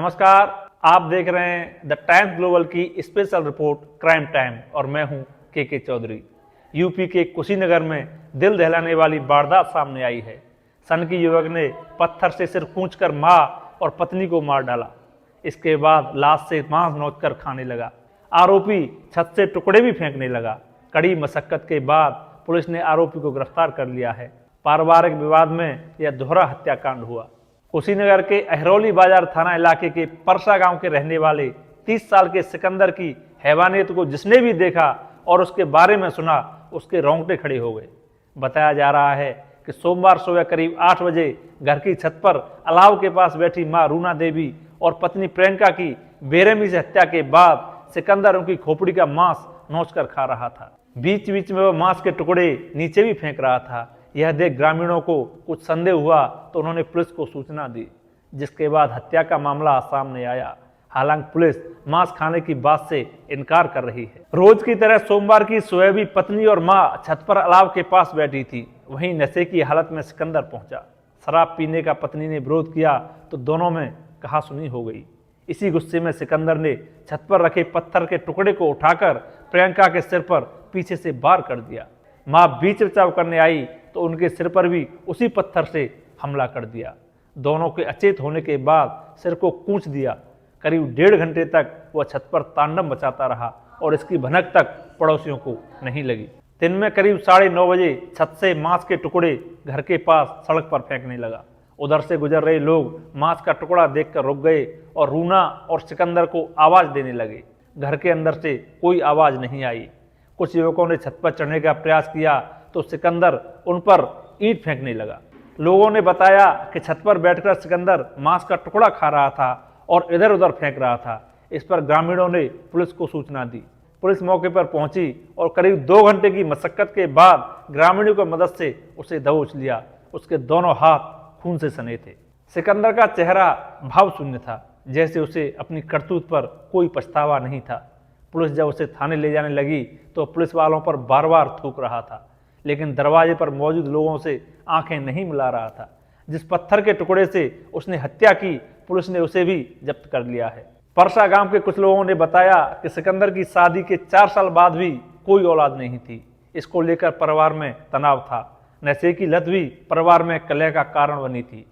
नमस्कार, आप देख रहे हैं द टाइम्स ग्लोबल की स्पेशल रिपोर्ट क्राइम टाइम और मैं हूं के चौधरी। यूपी के कुशीनगर में दिल दहलाने वाली वारदात सामने आई है। सनकी युवक ने पत्थर से सिर कूंचकर मां और पत्नी को मार डाला। इसके बाद लाश से मांस नोचकर खाने लगा। आरोपी छत से टुकड़े भी फेंकने लगा। कड़ी मशक्कत के बाद पुलिस ने आरोपी को गिरफ्तार कर लिया है। पारिवारिक विवाद में यह दोहरा हत्याकांड हुआ। कुशीनगर के अहरौली बाजार थाना इलाके के परसा गांव के रहने वाले 30 साल के सिकंदर की हैवानियत को जिसने भी देखा और उसके बारे में सुना, उसके रोंगटे खड़े हो गए। बताया जा रहा है कि सोमवार सुबह करीब 8 बजे घर की छत पर अलाव के पास बैठी मां रूना देवी और पत्नी प्रियंका की बेरहमी से हत्या के बाद सिकंदर उनकी खोपड़ी का मांस नोचकर खा रहा था। बीच बीच में वह मांस के टुकड़े नीचे भी फेंक रहा था। यह देख ग्रामीणों को कुछ संदेह हुआ तो उन्होंने पुलिस को सूचना दी, जिसके बाद हत्या का मामला सामने आया। हालांकि पुलिस मांस खाने की बात से इनकार कर रही है। रोज की तरह सोमवार की सुबह भी पत्नी और मां छत पर अलाव के पास बैठी थी। वहीं नशे की हालत में सिकंदर पहुंचा। शराब पीने का पत्नी ने विरोध किया तो दोनों में कहासुनी हो गई। इसी गुस्से में सिकंदर ने छत पर रखे पत्थर के टुकड़े को उठाकर प्रियंका के सिर पर पीछे से वार कर दिया। मां बीच बचाव करने आई तो उनके सिर पर भी उसी पत्थर से हमला कर दिया। दोनों के अचेत होने के बाद सिर को कूंच दिया। करीब 1.5 घंटे तक वह छत पर तांडव मचाता रहा और इसकी भनक तक पड़ोसियों को नहीं लगी। दिन में करीब 9:30 बजे छत से मांस के टुकड़े घर के पास सड़क पर फेंकने लगा। उधर से गुजर रहे लोग मांस का टुकड़ा देखकर रुक गए और रूना और सिकंदर को आवाज देने लगे। घर के अंदर से कोई आवाज नहीं आई। कुछ युवकों ने छत पर चढ़ने का प्रयास किया तो सिकंदर उन पर ईंट फेंकने लगा। लोगों ने बताया कि छत पर बैठकर सिकंदर मांस का टुकड़ा खा रहा था और इधर उधर फेंक रहा था। इस पर ग्रामीणों ने पुलिस को सूचना दी। पुलिस मौके पर पहुंची और करीब 2 घंटे की मशक्कत के बाद ग्रामीणों की मदद से उसे दबोच लिया। उसके दोनों हाथ खून से सने थे। सिकंदर का चेहरा भावशून्य था, जैसे उसे अपनी करतूत पर कोई पछतावा नहीं था। पुलिस जब उसे थाने ले जाने लगी तो पुलिस वालों पर बार बार थूक रहा था, लेकिन दरवाजे पर मौजूद लोगों से आंखें नहीं मिला रहा था। जिस पत्थर के टुकड़े से उसने हत्या की, पुलिस ने उसे भी जब्त कर लिया है। परसा गांव के कुछ लोगों ने बताया कि सिकंदर की शादी के 4 साल बाद भी कोई औलाद नहीं थी। इसको लेकर परिवार में तनाव था। नशे की लत भी परिवार में कलह का कारण बनी थी।